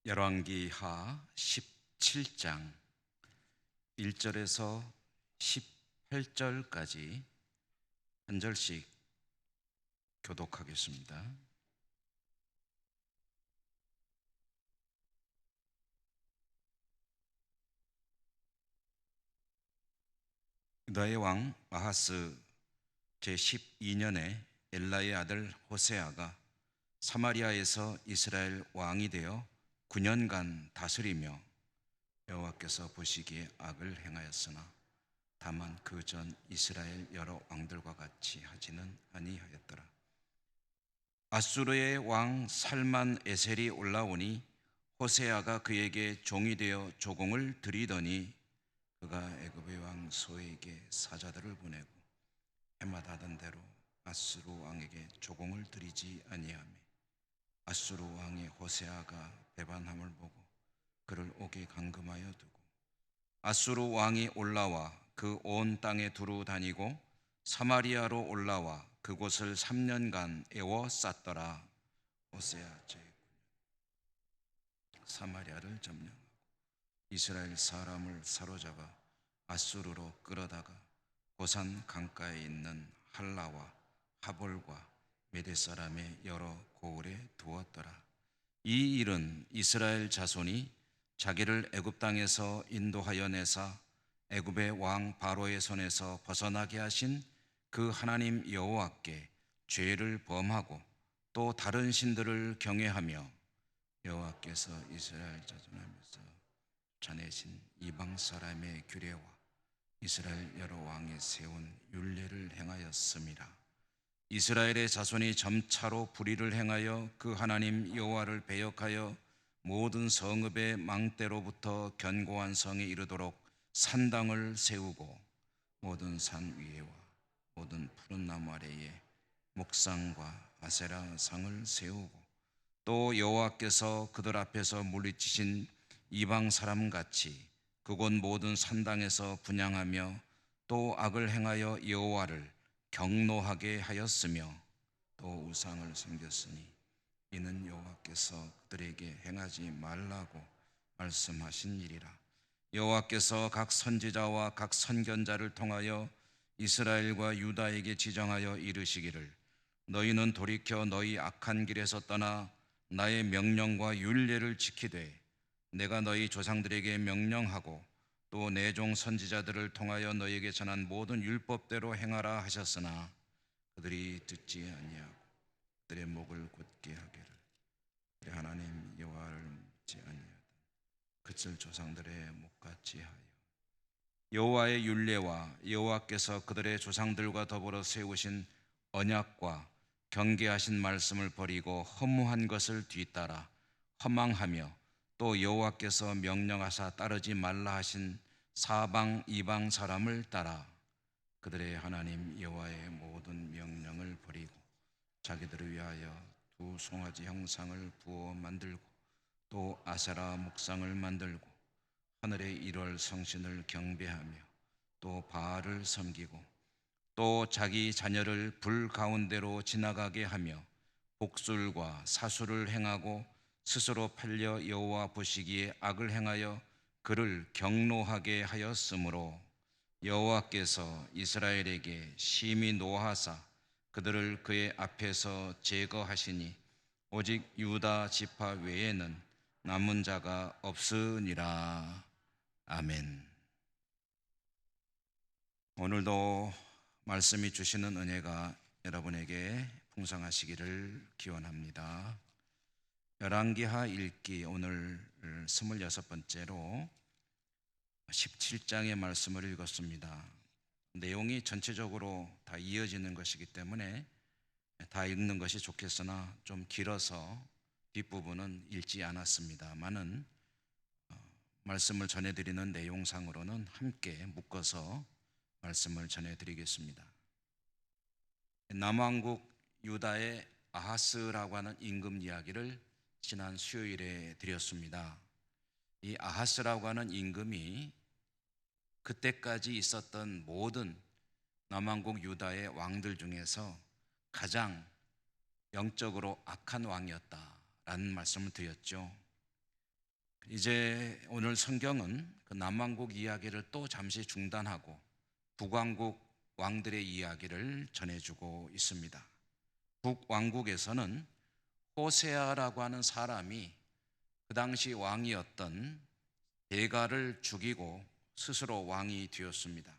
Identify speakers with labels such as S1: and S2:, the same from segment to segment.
S1: 열왕기하 17장 1절에서 18절까지 한 절씩 교독하겠습니다. 유다의 왕 아하스 제12년에 엘라의 아들 호세아가 사마리아에서 이스라엘 왕이 되어 9년간 다스리며 여호와께서 보시기에 악을 행하였으나 다만 그 전 이스라엘 여러 왕들과 같이 하지는 아니하였더라. 아수르의 왕 살만 에셀이 올라오니 호세아가 그에게 종이 되어 조공을 드리더니 그가 애굽의 왕 소에게 사자들을 보내고 해마다 하던 대로 아수르 왕에게 조공을 드리지 아니하며 아수르 왕이 호세아가 배반함을 보고 그를 옥에 감금하여 두고 아수르 왕이 올라와 그 온 땅에 두루 다니고 사마리아로 올라와 그곳을 3년간 에워쌌더라. 호세아 제9년 사마리아를 점령하고 이스라엘 사람을 사로잡아 아수르로 끌어다가 고산 강가에 있는 할라와 하볼과 메대 사람의 여러 고을에 두었더라. 이 일은 이스라엘 자손이 자기를 애굽 땅에서 인도하여 내사 애굽의 왕 바로의 손에서 벗어나게 하신 그 하나님 여호와께 죄를 범하고 또 다른 신들을 경외하며 여호와께서 이스라엘 자손하면서 자내신 이방 사람의 규례와 이스라엘 여러 왕이 세운 율례를 행하였음이라. 이스라엘의 자손이 점차로 불의를 행하여 그 하나님 여호와를 배역하여 모든 성읍의 망대로부터 견고한 성에 이르도록 산당을 세우고 모든 산 위에와 모든 푸른 나무 아래에 목상과 아세라 상을 세우고 또 여호와께서 그들 앞에서 물리치신 이방 사람같이 그곳 모든 산당에서 분향하며 또 악을 행하여 여호와를 경노하게 하였으며 또 우상을 섬겼으니 이는 여호와께서 그들에게 행하지 말라고 말씀하신 일이라. 여호와께서 각 선지자와 각 선견자를 통하여 이스라엘과 유다에게 지정하여 이르시기를 너희는 돌이켜 너희 악한 길에서 떠나 나의 명령과 율례를 지키되 내가 너희 조상들에게 명령하고 또 내 종 선지자들을 통하여 너희에게 전한 모든 율법대로 행하라 하셨으나 그들이 듣지 아니하고 그들의 목을 곧게 하기를 그의 하나님 여호와를 믿지 아니하던 그들 조상들의 목같이 하여 여호와의 율례와 여호와께서 그들의 조상들과 더불어 세우신 언약과 경계하신 말씀을 버리고 허무한 것을 뒤따라 허망하며 또 여호와께서 명령하사 따르지 말라 하신 사방 이방 사람을 따라 그들의 하나님 여호와의 모든 명령을 버리고 자기들을 위하여 두 송아지 형상을 부어 만들고 또 아세라 목상을 만들고 하늘의 일월 성신을 경배하며 또 바알을 섬기고 또 자기 자녀를 불 가운데로 지나가게 하며 복술과 사술을 행하고 스스로 팔려 여호와 보시기에 악을 행하여 그를 경노하게 하였으므로 여호와께서 이스라엘에게 심히 노하사 그들을 그의 앞에서 제거하시니 오직 유다 지파 외에는 남은 자가 없으니라. 아멘. 오늘도 말씀이 주시는 은혜가 여러분에게 풍성하시기를 기원합니다. 열왕기하 읽기 오늘 26번째로 17장의 말씀을 읽었습니다. 내용이 전체적으로 다 이어지는 것이기 때문에 다 읽는 것이 좋겠으나 좀 길어서 뒷부분은 읽지 않았습니다만은 말씀을 전해드리는 내용상으로는 함께 묶어서 말씀을 전해드리겠습니다. 남왕국 유다의 아하스라고 하는 임금 이야기를 지난 수요일에 드렸습니다. 이 아하스라고 하는 임금이 그때까지 있었던 모든 남왕국 유다의 왕들 중에서 가장 영적으로 악한 왕이었다라는 말씀을 드렸죠. 이제 오늘 성경은 그 남왕국 이야기를 또 잠시 중단하고 북왕국 왕들의 이야기를 전해주고 있습니다. 북왕국에서는 호세아라고 하는 사람이 그 당시 왕이었던 데가를 죽이고 스스로 왕이 되었습니다.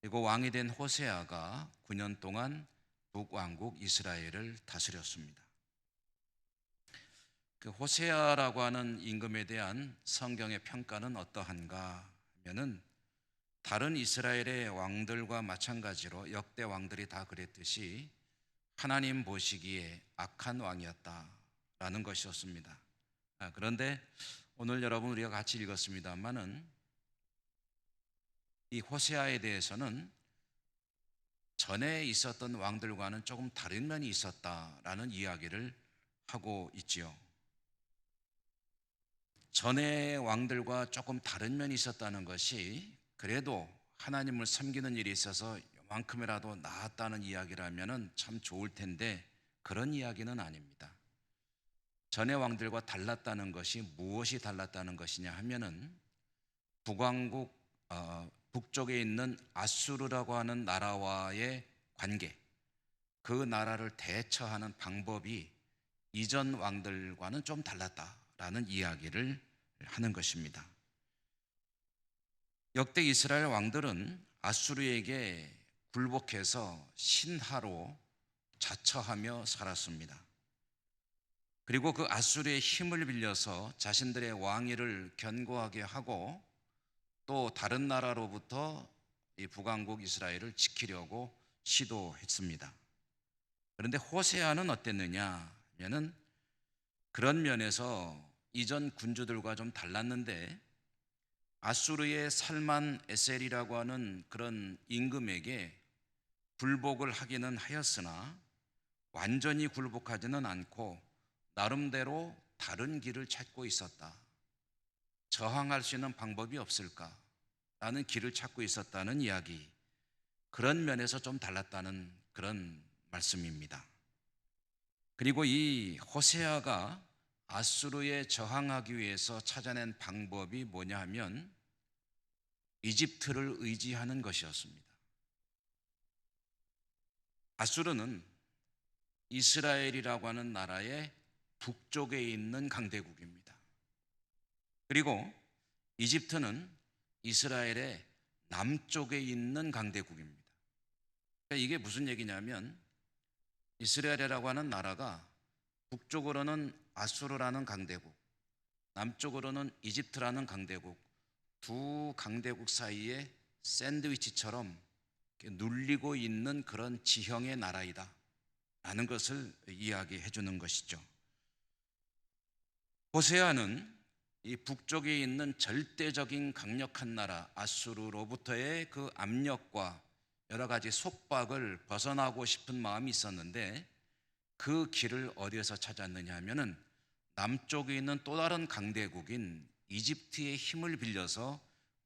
S1: 그리고 왕이 된 호세아가 9년 동안 북왕국 이스라엘을 다스렸습니다. 그 호세아라고 하는 임금에 대한 성경의 평가는 어떠한가 하면은 다른 이스라엘의 왕들과 마찬가지로 역대 왕들이 다 그랬듯이 하나님 보시기에 악한 왕이었다라는 것이었습니다. 그런데 오늘 여러분 우리가 같이 읽었습니다만은 이 호세아에 대해서는 전에 있었던 왕들과는 조금 다른 면이 있었다라는 이야기를 하고 있지요. 전의 왕들과 조금 다른 면이 있었다는 것이 그래도 하나님을 섬기는 일이 있어서 요만큼이라도 나았다는 이야기라면 참 좋을 텐데 그런 이야기는 아닙니다. 전의 왕들과 달랐다는 것이 무엇이 달랐다는 것이냐 하면은 북왕국 북쪽에 있는 아수르라고 하는 나라와의 관계, 그 나라를 대처하는 방법이 이전 왕들과는 좀 달랐다라는 이야기를 하는 것입니다. 역대 이스라엘 왕들은 아수르에게 굴복해서 신하로 자처하며 살았습니다. 그리고 그 아수르의 힘을 빌려서 자신들의 왕위를 견고하게 하고 또 다른 나라로부터 이 북왕국 이스라엘을 지키려고 시도했습니다. 그런데 호세아는 어땠느냐 하면은 그런 면에서 이전 군주들과 좀 달랐는데 아수르의 살만 에셀이라고 하는 그런 임금에게 굴복을 하기는 하였으나 완전히 굴복하지는 않고 나름대로 다른 길을 찾고 있었다. 저항할 수 있는 방법이 없을까? 라는 길을 찾고 있었다는 이야기, 그런 면에서 좀 달랐다는 그런 말씀입니다. 그리고 이 호세아가 아수르에 저항하기 위해서 찾아낸 방법이 뭐냐 하면 이집트를 의지하는 것이었습니다. 아수르는 이스라엘이라고 하는 나라의 북쪽에 있는 강대국입니다. 그리고 이집트는 이스라엘의 남쪽에 있는 강대국입니다. 그러니까 이게 무슨 얘기냐면 이스라엘이라고 하는 나라가 북쪽으로는 아수르라는 강대국, 남쪽으로는 이집트라는 강대국, 두 강대국 사이에 샌드위치처럼 눌리고 있는 그런 지형의 나라이다 라는 것을 이야기해 주는 것이죠. 호세아는 이 북쪽에 있는 절대적인 강력한 나라 아수르로부터의 그 압력과 여러 가지 속박을 벗어나고 싶은 마음이 있었는데 그 길을 어디에서 찾았느냐 하면은 남쪽에 있는 또 다른 강대국인 이집트의 힘을 빌려서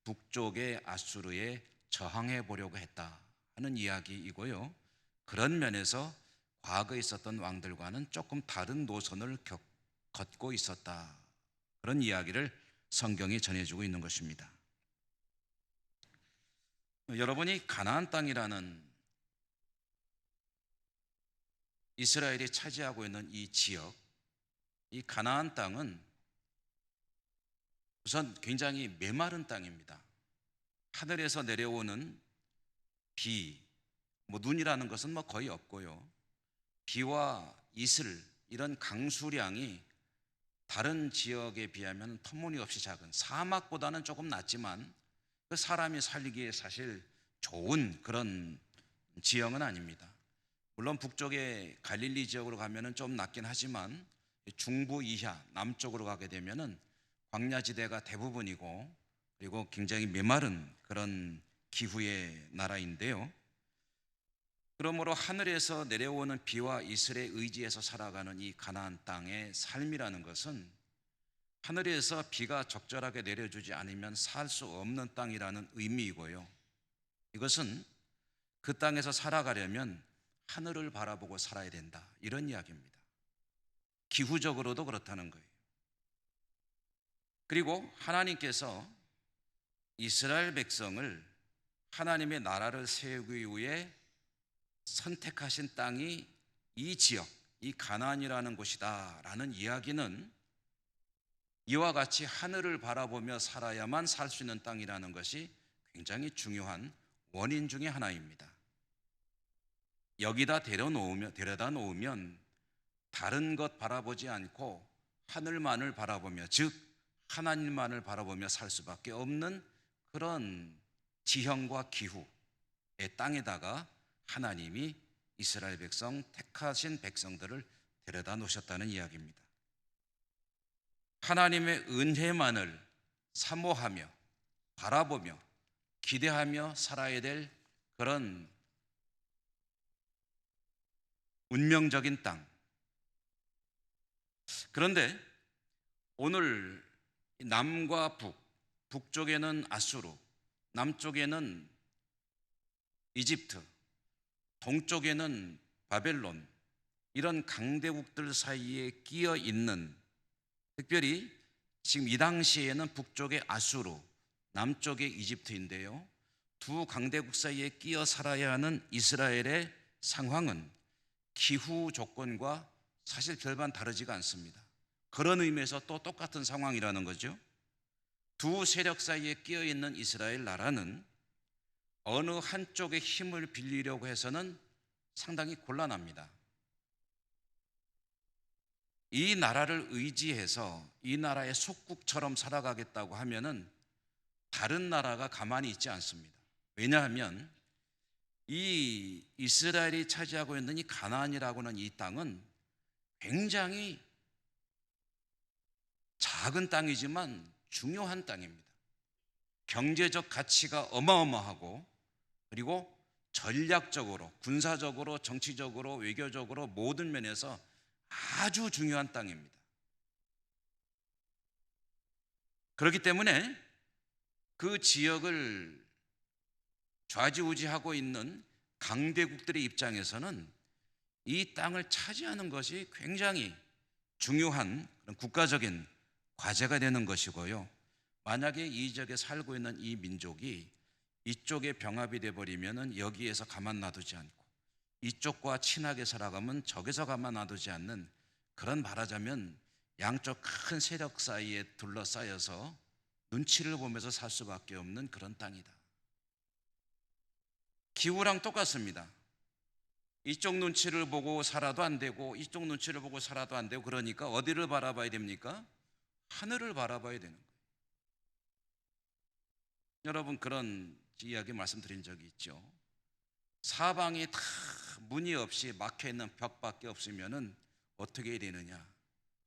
S1: 북쪽의 아수르에 저항해 보려고 했다 하는 이야기이고요. 그런 면에서 과거에 있었던 왕들과는 조금 다른 노선을 걷고 있었다, 그런 이야기를 성경이 전해주고 있는 것입니다. 여러분이 가나안 땅이라는 이스라엘이 차지하고 있는 이 지역, 이 가나안 땅은 우선 굉장히 메마른 땅입니다. 하늘에서 내려오는 비, 눈이라는 것은 거의 없고요. 비와 이슬, 이런 강수량이 다른 지역에 비하면 터무니없이 작은, 사막보다는 조금 낫지만 그 사람이 살기에 사실 좋은 그런 지형은 아닙니다. 물론 북쪽의 갈릴리 지역으로 가면은 좀 낫긴 하지만 중부 이하 남쪽으로 가게 되면은 광야지대가 대부분이고 그리고 굉장히 메마른 그런 기후의 나라인데요. 그러므로 하늘에서 내려오는 비와 이슬에 의지해서 살아가는 이 가나안 땅의 삶이라는 것은 하늘에서 비가 적절하게 내려주지 않으면 살 수 없는 땅이라는 의미이고요. 이것은 그 땅에서 살아가려면 하늘을 바라보고 살아야 된다, 이런 이야기입니다. 기후적으로도 그렇다는 거예요. 그리고 하나님께서 이스라엘 백성을 하나님의 나라를 세우기 위해 선택하신 땅이 이 지역, 이 가나안이라는 곳이다 라는 이야기는 이와 같이 하늘을 바라보며 살아야만 살 수 있는 땅이라는 것이 굉장히 중요한 원인 중에 하나입니다. 여기다 데려다 놓으면 다른 것 바라보지 않고 하늘만을 바라보며, 즉 하나님만을 바라보며 살 수밖에 없는 그런 지형과 기후의 땅에다가 하나님이 이스라엘 백성, 택하신 백성들을 데려다 놓으셨다는 이야기입니다. 하나님의 은혜만을 사모하며 바라보며 기대하며 살아야 될 그런 운명적인 땅. 그런데 오늘 남과 북쪽에는 아수르, 남쪽에는 이집트, 동쪽에는 바벨론, 이런 강대국들 사이에 끼어 있는, 특별히 지금 이 당시에는 북쪽의 아수르, 남쪽의 이집트인데요, 두 강대국 사이에 끼어 살아야 하는 이스라엘의 상황은 기후 조건과 사실 별반 다르지가 않습니다. 그런 의미에서 또 똑같은 상황이라는 거죠. 두 세력 사이에 끼어 있는 이스라엘 나라는 어느 한쪽의 힘을 빌리려고 해서는 상당히 곤란합니다. 이 나라를 의지해서 이 나라의 속국처럼 살아가겠다고 하면은 다른 나라가 가만히 있지 않습니다. 왜냐하면 이 이스라엘이 차지하고 있는 이 가나안이라고 하는 이 땅은 굉장히 작은 땅이지만 중요한 땅입니다. 경제적 가치가 어마어마하고, 그리고 전략적으로, 군사적으로, 정치적으로, 외교적으로 모든 면에서 아주 중요한 땅입니다. 그렇기 때문에 그 지역을 좌지우지하고 있는 강대국들의 입장에서는 이 땅을 차지하는 것이 굉장히 중요한 그런 국가적인 과제가 되는 것이고요. 만약에 이 지역에 살고 있는 이 민족이 이쪽에 병합이 되어버리면 여기에서 가만 놔두지 않고, 이쪽과 친하게 살아가면 저기서 가만 놔두지 않는, 그런, 말하자면 양쪽 큰 세력 사이에 둘러싸여서 눈치를 보면서 살 수밖에 없는 그런 땅이다. 기후랑 똑같습니다. 이쪽 눈치를 보고 살아도 안 되고 이쪽 눈치를 보고 살아도 안 되고, 그러니까 어디를 바라봐야 됩니까? 하늘을 바라봐야 되는 거예요. 여러분, 그런 이야기 말씀드린 적이 있죠. 사방이 다 문이 없이 막혀있는 벽밖에 없으면 어떻게 해야 되느냐?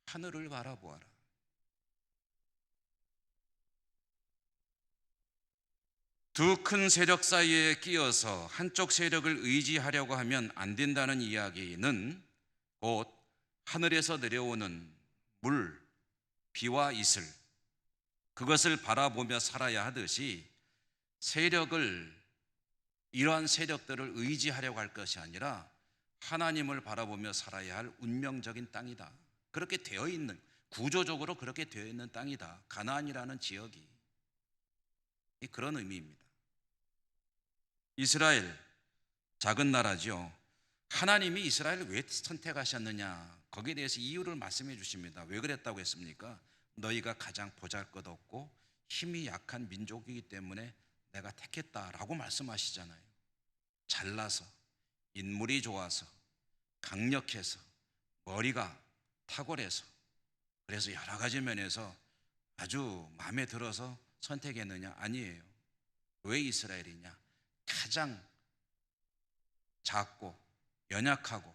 S1: 하늘을 바라보아라. 두 큰 세력 사이에 끼어서 한쪽 세력을 의지하려고 하면 안 된다는 이야기는 곧 하늘에서 내려오는 물, 비와 이슬, 그것을 바라보며 살아야 하듯이 이러한 세력들을 의지하려고 할 것이 아니라 하나님을 바라보며 살아야 할 운명적인 땅이다. 그렇게 되어 있는, 구조적으로 그렇게 되어 있는 땅이다. 가나안이라는 지역이. 그런 의미입니다. 이스라엘, 작은 나라죠. 하나님이 이스라엘을 왜 선택하셨느냐, 거기에 대해서 이유를 말씀해 주십니다. 왜 그랬다고 했습니까? 너희가 가장 보잘것없고 힘이 약한 민족이기 때문에 내가 택했다라고 말씀하시잖아요. 잘나서, 인물이 좋아서, 강력해서, 머리가 탁월해서, 그래서 여러 가지 면에서 아주 마음에 들어서 선택했느냐? 아니에요. 왜 이스라엘이냐? 가장 작고 연약하고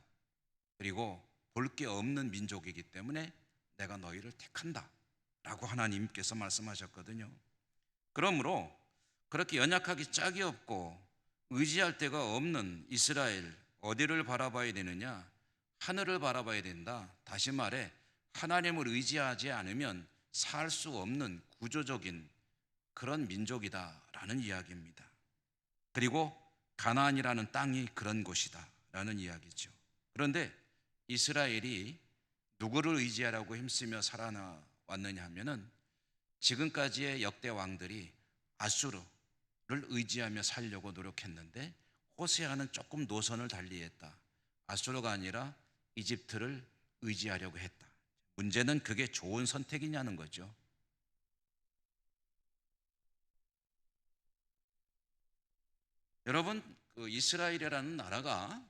S1: 그리고 볼 게 없는 민족이기 때문에 내가 너희를 택한다 라고 하나님께서 말씀하셨거든요. 그러므로 그렇게 연약하기 짝이 없고 의지할 데가 없는 이스라엘, 어디를 바라봐야 되느냐? 하늘을 바라봐야 된다. 다시 말해 하나님을 의지하지 않으면 살 수 없는 구조적인 그런 민족이다라는 이야기입니다. 그리고 가나안이라는 땅이 그런 곳이다 라는 이야기죠. 그런데 이스라엘이 누구를 의지하라고 힘쓰며 살아왔느냐 하면은 지금까지의 역대 왕들이 아수르를 의지하며 살려고 노력했는데 호세아는 조금 노선을 달리했다. 아수르가 아니라 이집트를 의지하려고 했다. 문제는 그게 좋은 선택이냐는 거죠. 여러분, 그 이스라엘이라는 나라가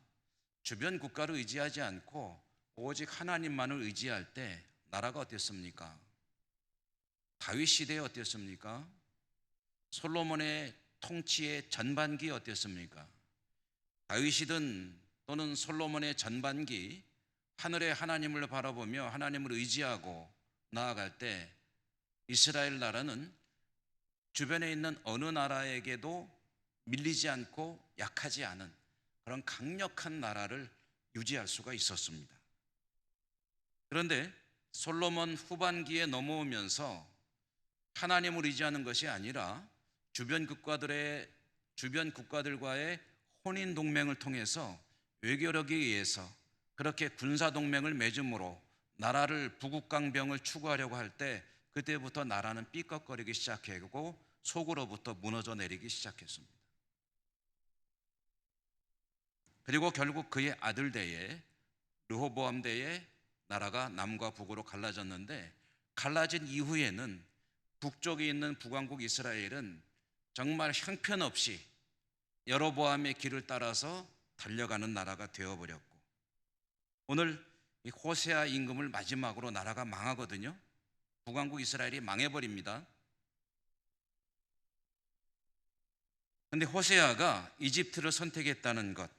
S1: 주변 국가를 의지하지 않고 오직 하나님만을 의지할 때 나라가 어땠습니까? 다윗 시대에 어땠습니까? 솔로몬의 통치의 전반기 어땠습니까? 다윗이든 또는 솔로몬의 전반기, 하늘의 하나님을 바라보며 하나님을 의지하고 나아갈 때 이스라엘 나라는 주변에 있는 어느 나라에게도 밀리지 않고 약하지 않은 그런 강력한 나라를 유지할 수가 있었습니다. 그런데 솔로몬 후반기에 넘어오면서 하나님을 의지하는 것이 아니라 주변 국가들과의 혼인 동맹을 통해서 외교력에 의해서 그렇게 군사 동맹을 맺음으로 나라를 부국강병을 추구하려고 할 때 그때부터 나라는 삐걱거리기 시작하고 속으로부터 무너져 내리기 시작했습니다. 그리고 결국 그의 아들 때에 르호보암 때에 나라가 남과 북으로 갈라졌는데, 갈라진 이후에는 북쪽에 있는 북왕국 이스라엘은 정말 형편없이 여로보암의 길을 따라서 달려가는 나라가 되어버렸고, 오늘 이 호세아 임금을 마지막으로 나라가 망하거든요. 북왕국 이스라엘이 망해버립니다. 그런데 호세아가 이집트를 선택했다는 것,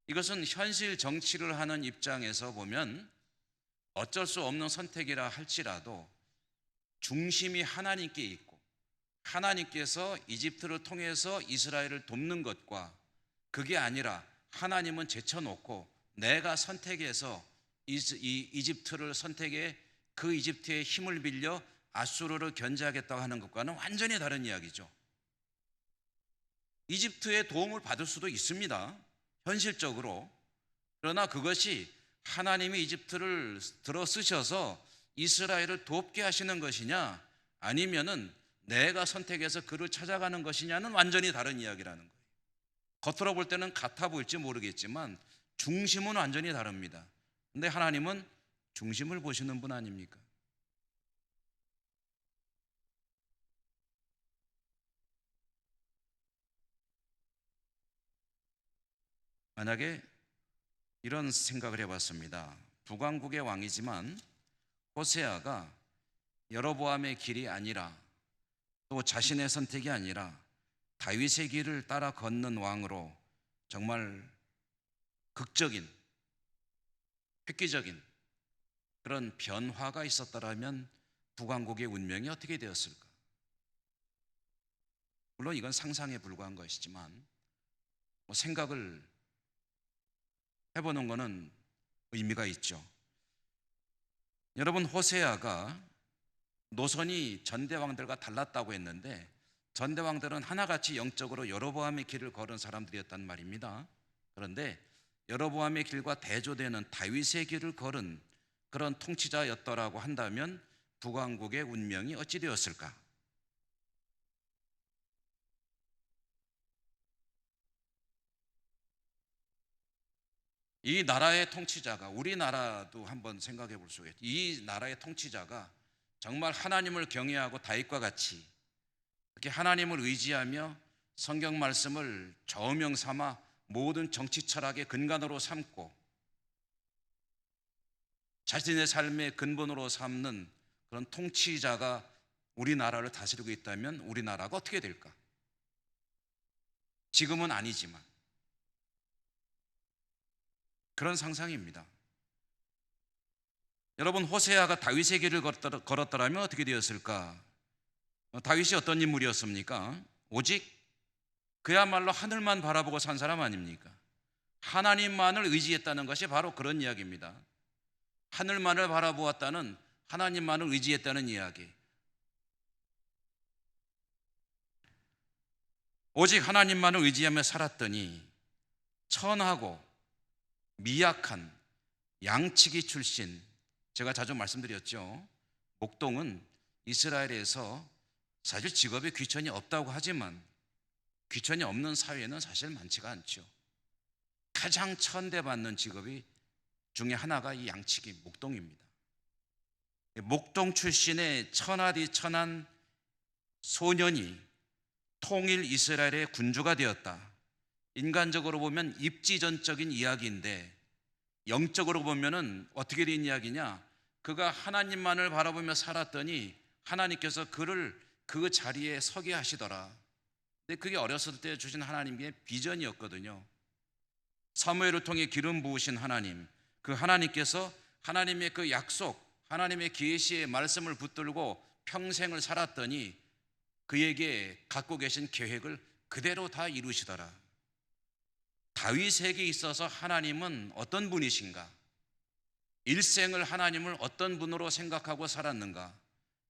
S1: 이것은 현실 정치를 하는 입장에서 보면 어쩔 수 없는 선택이라 할지라도 중심이 하나님께 있고 하나님께서 이집트를 통해서 이스라엘을 돕는 것과, 그게 아니라 하나님은 제쳐놓고 내가 선택해서 이집트를 선택해 그 이집트의 힘을 빌려 아수르를 견제하겠다고 하는 것과는 완전히 다른 이야기죠. 이집트의 도움을 받을 수도 있습니다, 현실적으로. 그러나 그것이 하나님이 이집트를 들어 쓰셔서 이스라엘을 돕게 하시는 것이냐, 아니면은 내가 선택해서 그를 찾아가는 것이냐는 완전히 다른 이야기라는 거예요. 겉으로 볼 때는 같아 보일지 모르겠지만 중심은 완전히 다릅니다. 근데 하나님은 중심을 보시는 분 아닙니까? 만약에 이런 생각을 해봤습니다. 북왕국의 왕이지만 호세아가 여로보암의 길이 아니라 또 자신의 선택이 아니라 다윗의 길을 따라 걷는 왕으로 정말 극적인, 획기적인 그런 변화가 있었더라면 북왕국의 운명이 어떻게 되었을까? 물론 이건 상상에 불과한 것이지만 생각을 해보는 것은 의미가 있죠. 여러분, 호세아가 노선이 전대왕들과 달랐다고 했는데 전대왕들은 하나같이 영적으로 여로보암의 길을 걸은 사람들이었단 말입니다. 그런데 여로보암의 길과 대조되는 다윗의 길을 걸은 그런 통치자였더라고 한다면 북왕국의 운명이 어찌 되었을까? 이 나라의 통치자가, 우리나라도 한번 생각해 볼 수가 있죠. 이 나라의 통치자가 정말 하나님을 경외하고 다윗과 같이 이렇게 하나님을 의지하며 성경 말씀을 좌우명 삼아 모든 정치 철학의 근간으로 삼고 자신의 삶의 근본으로 삼는 그런 통치자가 우리나라를 다스리고 있다면 우리나라가 어떻게 될까? 지금은 아니지만 그런 상상입니다. 여러분, 호세아가 다윗의 길을 걸었더라면 어떻게 되었을까? 다윗이 어떤 인물이었습니까? 오직 그야말로 하늘만 바라보고 산 사람 아닙니까? 하나님만을 의지했다는 것이 바로 그런 이야기입니다. 하늘만을 바라보았다는, 하나님만을 의지했다는 이야기. 오직 하나님만을 의지하며 살았더니 천하고 미약한 양치기 출신, 제가 자주 말씀드렸죠. 목동은 이스라엘에서 사실 직업에 귀천이 없다고 하지만 귀천이 없는 사회는 사실 많지가 않죠. 가장 천대받는 직업이 중에 하나가 이 양치기, 목동입니다. 목동 출신의 천하디 천한 소년이 통일 이스라엘의 군주가 되었다. 인간적으로 보면 입지전적인 이야기인데 영적으로 보면은 어떻게 된 이야기냐? 그가 하나님만을 바라보며 살았더니 하나님께서 그를 그 자리에 서게 하시더라. 근데 그게 어렸을 때 주신 하나님의 비전이었거든요. 사무엘을 통해 기름 부으신 하나님, 그 하나님께서 하나님의 그 약속, 하나님의 계시의 말씀을 붙들고 평생을 살았더니 그에게 갖고 계신 계획을 그대로 다 이루시더라. 다윗에게 있어서 하나님은 어떤 분이신가? 일생을 하나님을 어떤 분으로 생각하고 살았는가?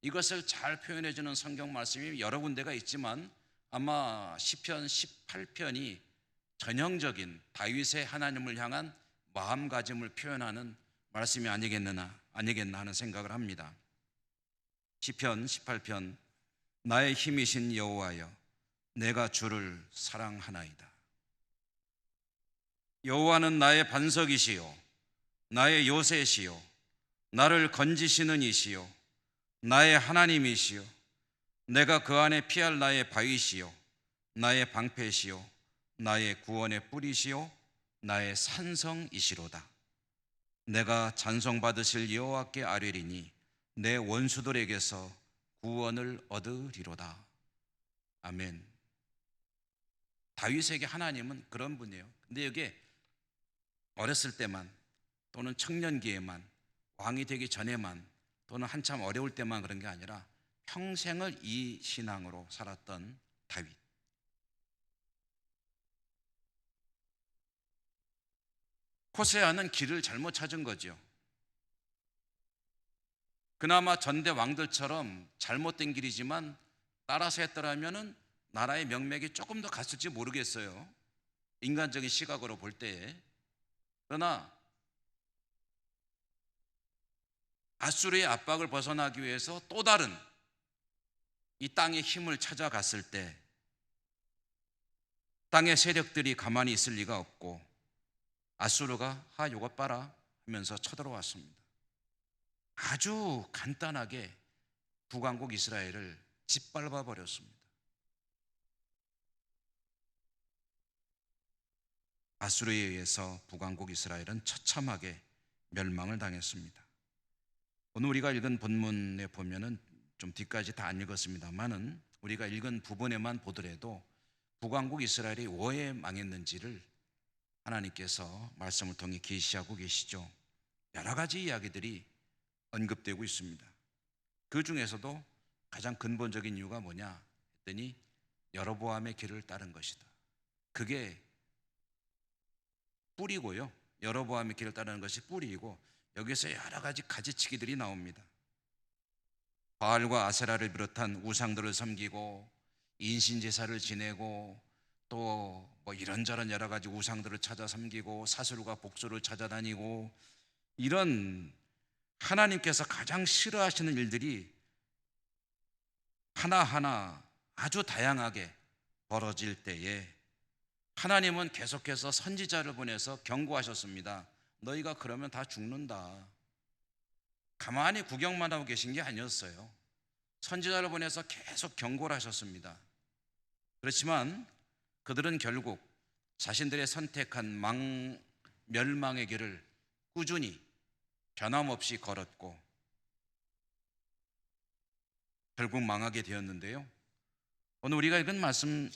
S1: 이것을 잘 표현해 주는 성경 말씀이 여러 군데가 있지만 아마 시편 18편이 전형적인 다윗의 하나님을 향한 마음가짐을 표현하는 말씀이 아니겠나 하는 생각을 합니다. 시편 18편, 나의 힘이신 여호와여, 내가 주를 사랑하나이다. 여호와는 나의 반석이시요 나의 요새시요 나를 건지시는 이시요 나의 하나님이시요 내가 그 안에 피할 나의 바위시요 나의 방패시요 나의 구원의 뿌리시요 나의 산성이시로다. 내가 찬송받으실 여호와께 아뢰리니 내 원수들에게서 구원을 얻으리로다. 아멘. 다윗에게 하나님은 그런 분이에요. 근데 여기에 어렸을 때만 또는 청년기에만, 왕이 되기 전에만 또는 한참 어려울 때만 그런 게 아니라 평생을 이 신앙으로 살았던 다윗. 호세아는 길을 잘못 찾은 거죠. 그나마 전대 왕들처럼 잘못된 길이지만 따라서 했더라면 나라의 명맥이 조금 더 갔을지 모르겠어요. 인간적인 시각으로 볼 때에. 그러나 아수르의 압박을 벗어나기 위해서 또 다른 이 땅의 힘을 찾아갔을 때 땅의 세력들이 가만히 있을 리가 없고 아수르가 요것 봐라 하면서 쳐들어왔습니다. 아주 간단하게 북왕국 이스라엘을 짓밟아 버렸습니다. 아수르에 의해서 북왕국 이스라엘은 처참하게 멸망을 당했습니다. 오늘 우리가 읽은 본문에 보면은 좀 뒤까지 다 안 읽었습니다만은 우리가 읽은 부분에만 보더라도 북왕국 이스라엘이 왜 망했는지를 하나님께서 말씀을 통해 계시하고 계시죠. 여러 가지 이야기들이 언급되고 있습니다. 그 중에서도 가장 근본적인 이유가 뭐냐 했더니 여로보암의 길을 따른 것이다. 그게 뿌리고요. 여로보암의 길을 따르는 것이 뿌리이고 여기서 여러 가지 가지치기들이 나옵니다. 바알과 아세라를 비롯한 우상들을 섬기고 인신제사를 지내고 또 뭐 이런저런 여러 가지 우상들을 찾아 섬기고 사슬과 복수를 찾아다니고 이런 하나님께서 가장 싫어하시는 일들이 하나하나 아주 다양하게 벌어질 때에 하나님은 계속해서 선지자를 보내서 경고하셨습니다. 너희가 그러면 다 죽는다. 가만히 구경만 하고 계신 게 아니었어요. 선지자를 보내서 계속 경고를 하셨습니다. 그렇지만 그들은 결국 자신들의 선택한 멸망의 길을 꾸준히 변함없이 걸었고 결국 망하게 되었는데요. 오늘 우리가 읽은 말씀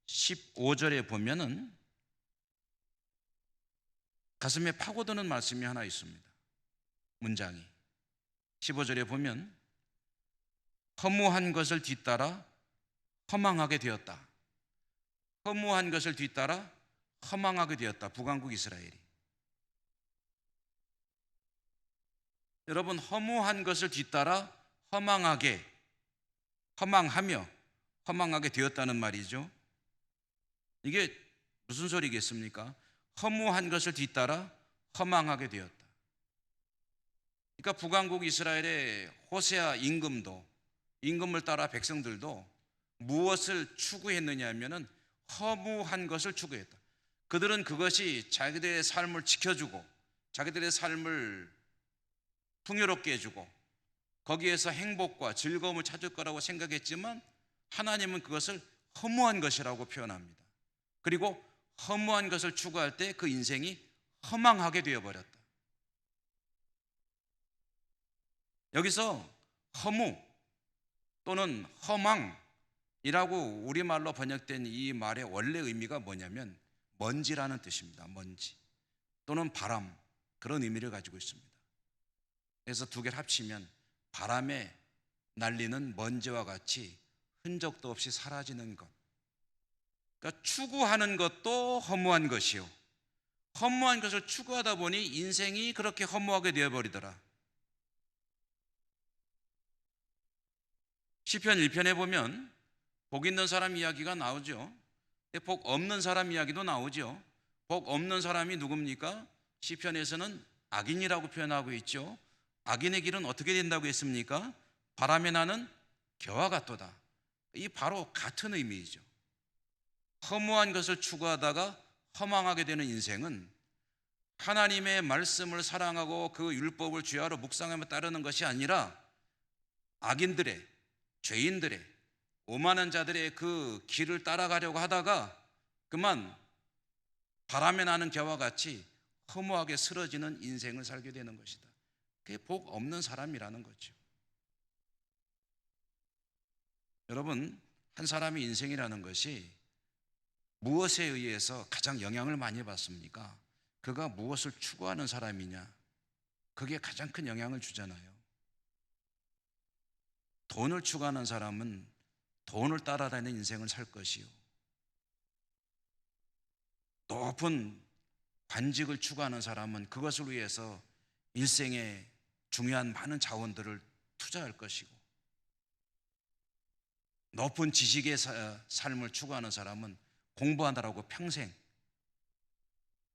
S1: 15절에 보면은 가슴에 파고드는 말씀이 하나 있습니다. 문장이 15절에 보면 허무한 것을 뒤따라 허망하게 되었다. 허무한 것을 뒤따라 허망하게 되었다. 북왕국 이스라엘이. 여러분, 허무한 것을 뒤따라 허망하게, 허망하며 허망하게 되었다는 말이죠. 이게 무슨 소리겠습니까? 허무한 것을 뒤따라 허망하게 되었다. 그러니까 북왕국 이스라엘의 호세아 임금도 임금을 따라 백성들도 무엇을 추구했느냐 하면은 허무한 것을 추구했다. 그들은 그것이 자기들의 삶을 지켜주고 자기들의 삶을 풍요롭게 해주고 거기에서 행복과 즐거움을 찾을 거라고 생각했지만 하나님은 그것을 허무한 것이라고 표현합니다. 그리고 허무한 것을 추구할 때 그 인생이 허망하게 되어버렸다. 여기서 허무 또는 허망이라고 우리말로 번역된 이 말의 원래 의미가 뭐냐면 먼지라는 뜻입니다. 먼지 또는 바람, 그런 의미를 가지고 있습니다. 그래서 두 개를 합치면 바람에 날리는 먼지와 같이 흔적도 없이 사라지는 것. 그러니까 추구하는 것도 허무한 것이요, 허무한 것을 추구하다 보니 인생이 그렇게 허무하게 되어버리더라. 시편 1편에 보면 복 있는 사람 이야기가 나오죠. 복 없는 사람 이야기도 나오죠. 복 없는 사람이 누굽니까? 시편에서는 악인이라고 표현하고 있죠. 악인의 길은 어떻게 된다고 했습니까? 바람에 나는 겨와 같도다. 이 바로 같은 의미이죠. 허무한 것을 추구하다가 허망하게 되는 인생은 하나님의 말씀을 사랑하고 그 율법을 주야로 묵상하며 따르는 것이 아니라 악인들의, 죄인들의, 오만한 자들의 그 길을 따라가려고 하다가 그만 바람에 나는 겨와 같이 허무하게 쓰러지는 인생을 살게 되는 것이다. 그게 복 없는 사람이라는 거죠. 여러분, 한 사람의 인생이라는 것이 무엇에 의해서 가장 영향을 많이 받습니까? 그가 무엇을 추구하는 사람이냐, 그게 가장 큰 영향을 주잖아요. 돈을 추구하는 사람은 돈을 따라다니는 인생을 살 것이요, 높은 관직을 추구하는 사람은 그것을 위해서 일생에 중요한 많은 자원들을 투자할 것이고, 높은 지식의 삶을 추구하는 사람은 공부하느라고 평생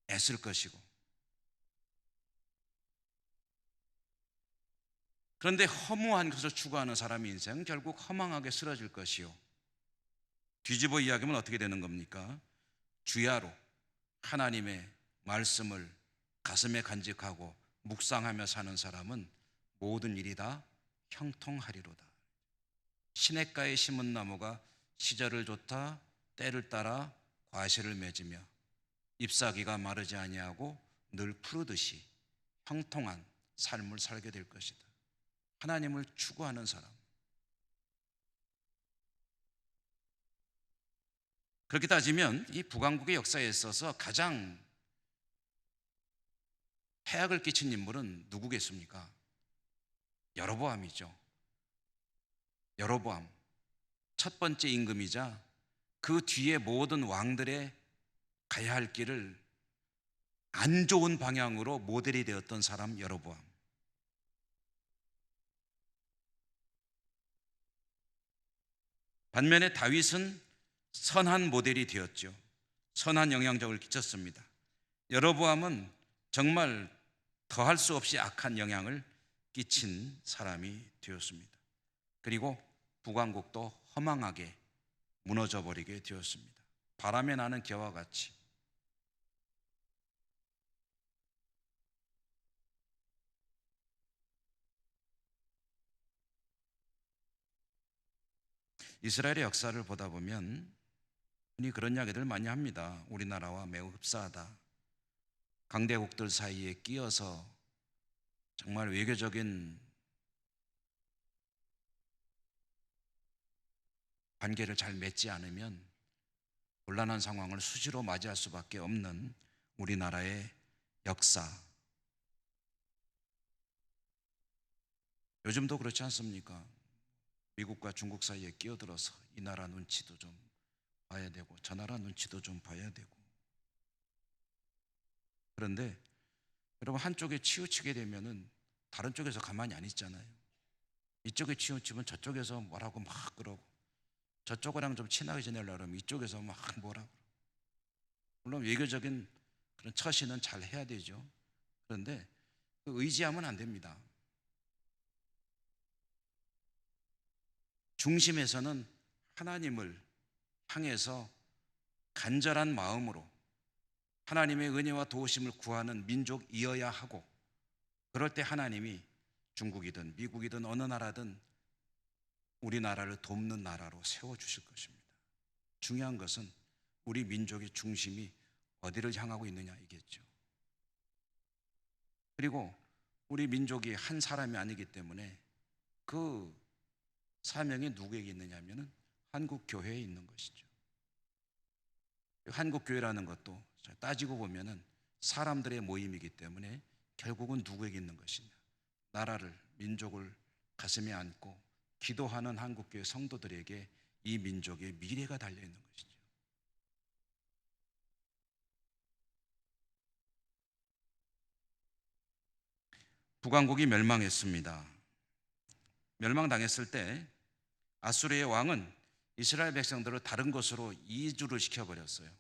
S1: 애쓸 것이고, 그런데 허무한 것을 추구하는 사람의 인생은 결국 허망하게 쓰러질 것이요, 뒤집어 이야기하면 어떻게 되는 겁니까? 주야로 하나님의 말씀을 가슴에 간직하고 묵상하며 사는 사람은 모든 일이 다 형통하리로다. 시냇가에 심은 나무가 시절을 좋다 때를 따라 과실을 맺으며 잎사귀가 마르지 아니하고 늘 푸르듯이 형통한 삶을 살게 될 것이다. 하나님을 추구하는 사람. 그렇게 따지면 이 북왕국의 역사에 있어서 가장 해악을 끼친 인물은 누구겠습니까? 여로보암이죠. 여로보암, 첫 번째 임금이자 그 뒤에 모든 왕들의 가야 할 길을 안 좋은 방향으로 모델이 되었던 사람 여로보암. 반면에 다윗은 선한 모델이 되었죠. 선한 영향력을 끼쳤습니다. 여로보암은 정말 더할 수 없이 악한 영향을 끼친 사람이 되었습니다. 그리고 북왕국도 허망하게 무너져 버리게 되었습니다. 바람에 나는 겨와 같이. 이스라엘의 역사를 보다 보면 흔히 그런 이야기들 많이 합니다. 우리나라와 매우 흡사하다. 강대국들 사이에 끼어서 정말 외교적인 관계를 잘 맺지 않으면 곤란한 상황을 수시로 맞이할 수밖에 없는 우리나라의 역사. 요즘도 그렇지 않습니까? 미국과 중국 사이에 끼어들어서 이 나라 눈치도 좀 봐야 되고 저 나라 눈치도 좀 봐야 되고. 그런데 여러분, 한쪽에 치우치게 되면은 다른 쪽에서 가만히 안 있잖아요. 이쪽에 치우치면 저쪽에서 뭐라고 막 그러고, 저쪽이랑 좀 친하게 지내려고 하면 이쪽에서 막 뭐라고. 물론 외교적인 그런 처신은 잘 해야 되죠. 그런데 의지하면 안 됩니다. 중심에서는 하나님을 향해서 간절한 마음으로 하나님의 은혜와 도우심을 구하는 민족이어야 하고, 그럴 때 하나님이 중국이든 미국이든 어느 나라든 우리나라를 돕는 나라로 세워주실 것입니다. 중요한 것은 우리 민족의 중심이 어디를 향하고 있느냐 이겠죠. 그리고 우리 민족이 한 사람이 아니기 때문에 그 사명이 누구에게 있느냐 하면은 한국 교회에 있는 것이죠. 한국 교회라는 것도 따지고 보면은 사람들의 모임이기 때문에 결국은 누구에게 있는 것이냐? 나라를, 민족을 가슴에 안고 기도하는 한국 교회 성도들에게 이 민족의 미래가 달려 있는 것이죠. 북왕국이 멸망했습니다. 멸망당했을 때 아수르의 왕은 이스라엘 백성들을 다른 곳으로 이주를 시켜버렸어요.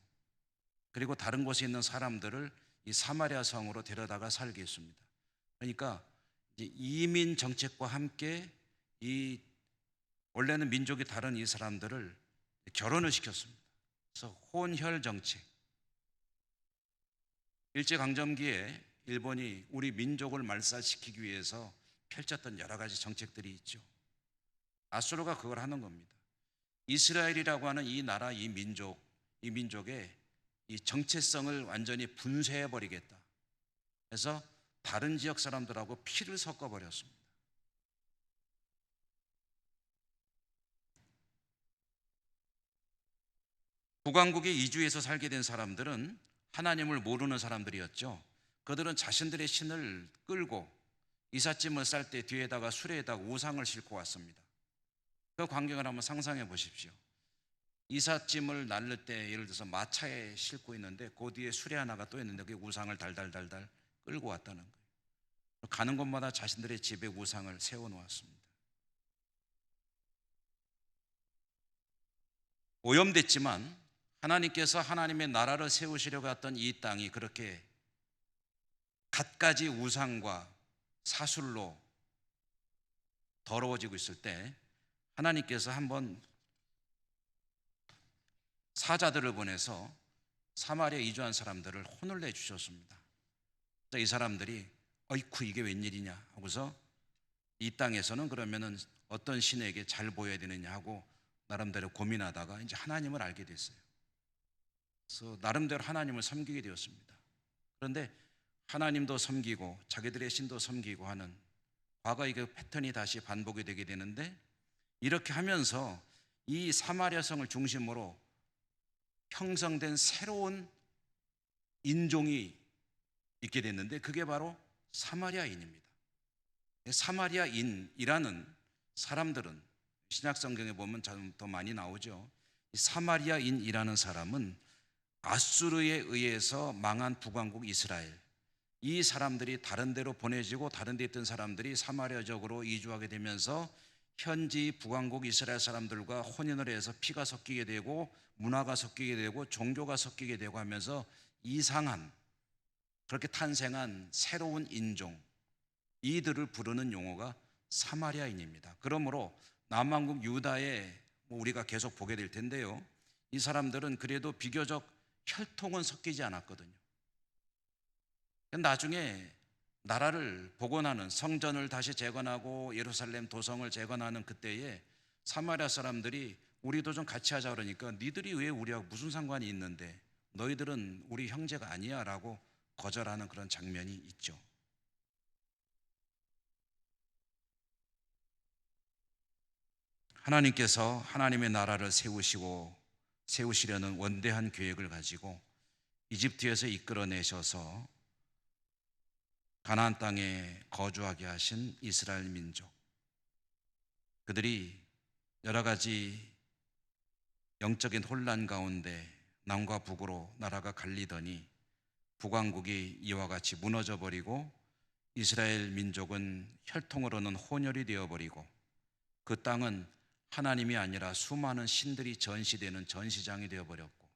S1: 그리고 다른 곳에 있는 사람들을 이 사마리아 성으로 데려다가 살게 했습니다. 그러니까 이제 이민 정책과 함께 이 원래는 민족이 다른 이 사람들을 결혼을 시켰습니다. 그래서 혼혈 정책. 일제강점기에 일본이 우리 민족을 말살시키기 위해서 펼쳤던 여러 가지 정책들이 있죠. 아수르가 그걸 하는 겁니다. 이스라엘이라고 하는 이 나라, 이 민족의 이 정체성을 완전히 분쇄해버리겠다. 그래서 다른 지역 사람들하고 피를 섞어버렸습니다. 북왕국에 이주해서 살게 된 사람들은 하나님을 모르는 사람들이었죠. 그들은 자신들의 신을 끌고 이삿짐을 쌀 때 뒤에다가 수레에다가 우상을 싣고 왔습니다. 그 광경을 한번 상상해 보십시오. 이삿짐을 나를 때 예를 들어서 마차에 싣고 있는데 그 뒤에 수레 하나가 또 있는데 그 우상을 달달달달 끌고 왔다는 거예요. 가는 곳마다 자신들의 집에 우상을 세워놓았습니다. 오염됐지만 하나님께서 하나님의 나라를 세우시려고 했던 이 땅이 그렇게 갖가지 우상과 사술로 더러워지고 있을 때 하나님께서 한번 사자들을 보내서 사마리아 이주한 사람들을 혼을 내주셨습니다. 이 사람들이 어이쿠 이게 웬일이냐 하고서 이 땅에서는 그러면은 어떤 신에게 잘 보여야 되느냐 하고 나름대로 고민하다가 이제 하나님을 알게 됐어요. 그래서 나름대로 하나님을 섬기게 되었습니다. 그런데 하나님도 섬기고 자기들의 신도 섬기고 하는 과거의 그 패턴이 다시 반복이 되게 되는데, 이렇게 하면서 이 사마리아 성을 중심으로 형성된 새로운 인종이 있게 됐는데 그게 바로 사마리아인입니다. 사마리아인이라는 사람들은 신약 성경에 보면 좀 더 많이 나오죠. 이 사마리아인이라는 사람은 아수르에 의해서 망한 북왕국 이스라엘, 이 사람들이 다른 데로 보내지고 다른 데 있던 사람들이 사마리아적으로 이주하게 되면서 현지 북왕국 이스라엘 사람들과 혼인을 해서 피가 섞이게 되고 문화가 섞이게 되고 종교가 섞이게 되고 하면서 이상한, 그렇게 탄생한 새로운 인종, 이들을 부르는 용어가 사마리아인입니다. 그러므로 남왕국 유다에 우리가 계속 보게 될 텐데요, 이 사람들은 그래도 비교적 혈통은 섞이지 않았거든요. 나중에 나라를 복원하는, 성전을 다시 재건하고 예루살렘 도성을 재건하는 그때에 사마리아 사람들이 우리도 좀 같이 하자 그러니까 니들이 왜 우리하고 무슨 상관이 있는데 너희들은 우리 형제가 아니야 라고 거절하는 그런 장면이 있죠. 하나님께서 하나님의 나라를 세우시려는 원대한 계획을 가지고 이집트에서 이끌어내셔서 가나안 땅에 거주하게 하신 이스라엘 민족, 그들이 여러 가지 영적인 혼란 가운데 남과 북으로 나라가 갈리더니 북왕국이 이와 같이 무너져 버리고 이스라엘 민족은 혈통으로는 혼혈이 되어버리고 그 땅은 하나님이 아니라 수많은 신들이 전시되는 전시장이 되어버렸고,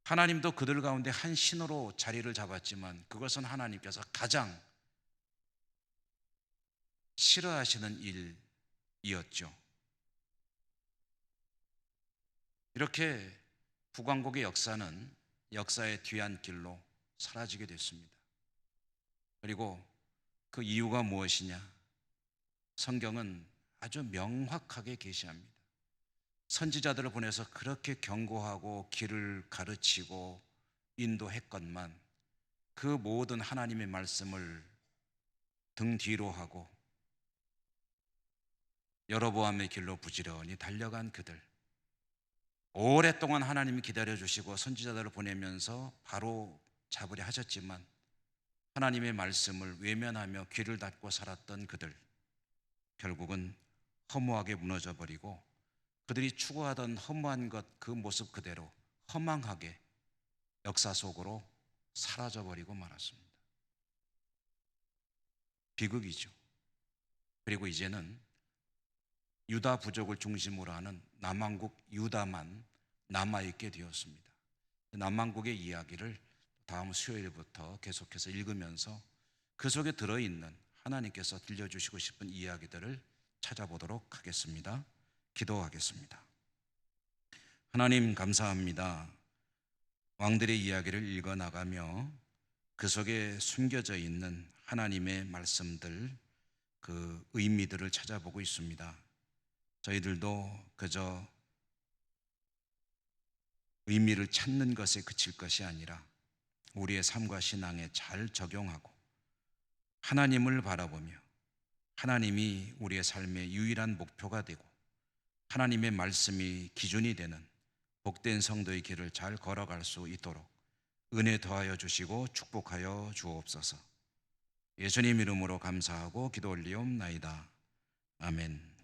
S1: 하나님도 그들 가운데 한 신으로 자리를 잡았지만 그것은 하나님께서 가장 싫어하시는 이렇게 북왕국의 역사는 역사의 뒤안길로 사라지게 됐습니다. 그리고 그 이유가 무엇이냐? 성경은 아주 명확하게 계시합니다. 선지자들을 보내서 그렇게 경고하고 길을 가르치고 인도했건만 그 모든 하나님의 말씀을 등 뒤로 하고 여로보암의 길로 부지런히 달려간 그들, 오랫동안 하나님이 기다려주시고 선지자들을 보내면서 바로 잡으려 하셨지만 하나님의 말씀을 외면하며 귀를 닫고 살았던 그들, 결국은 허무하게 무너져 버리고 그들이 추구하던 허무한 것 그 모습 그대로 허망하게 역사 속으로 사라져 버리고 말았습니다. 비극이죠. 그리고 이제는 유다 부족을 중심으로 하는 남왕국 유다만 남아있게 되었습니다. 남왕국의 이야기를 다음 수요일부터 계속해서 읽으면서 그 속에 들어있는 하나님께서 들려주시고 싶은 이야기들을 찾아보도록 하겠습니다. 기도하겠습니다. 하나님 감사합니다. 왕들의 이야기를 읽어나가며 그 속에 숨겨져 있는 하나님의 말씀들, 그 의미들을 찾아보고 있습니다. 저희들도 그저 의미를 찾는 것에 그칠 것이 아니라 우리의 삶과 신앙에 잘 적용하고 하나님을 바라보며 하나님이 우리의 삶의 유일한 목표가 되고 하나님의 말씀이 기준이 되는 복된 성도의 길을 잘 걸어갈 수 있도록 은혜 더하여 주시고 축복하여 주옵소서. 예수님 이름으로 감사하고 기도 올리옵나이다. 아멘.